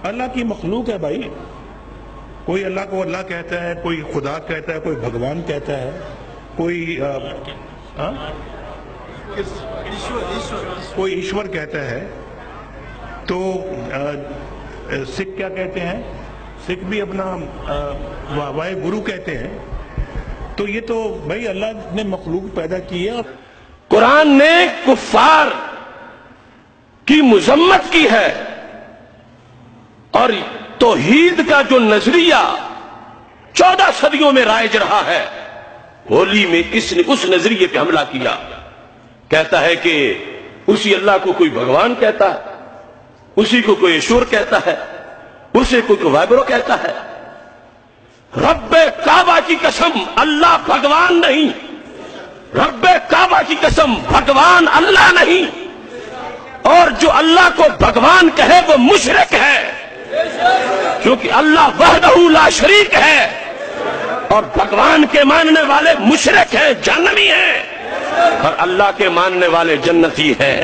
अल्लाह की मखलूक है भाई। कोई अल्लाह को अल्लाह कहता है, कोई खुदा कहता है, कोई भगवान कहता है, कोई कोई ईश्वर कहता है। तो सिख क्या कहते हैं? सिख भी अपना वाहे गुरु कहते हैं। तो ये तो भाई अल्लाह ने मखलूक पैदा की है। कुरान ने कुफ्फार की मुजम्मत की है और तौहीद का जो नजरिया 14 सदियों में राइज रहा है, होली में इसने उस नजरिए पे हमला किया। कहता है कि उसी अल्लाह को कोई भगवान कहता है, उसी को कोई ईश्वर कहता है, उसे कोई वाइब्रो कहता है। रब्बे काबा की कसम, अल्लाह भगवान नहीं। रब्बे काबा की कसम, भगवान अल्लाह नहीं। और जो अल्लाह को भगवान कहे वो मुशरिक है, क्योंकि अल्लाह वहदहू ला शरीक है और भगवान के मानने वाले मुशरिक हैं, जहन्नमी हैं, और अल्लाह के मानने वाले जन्नती हैं।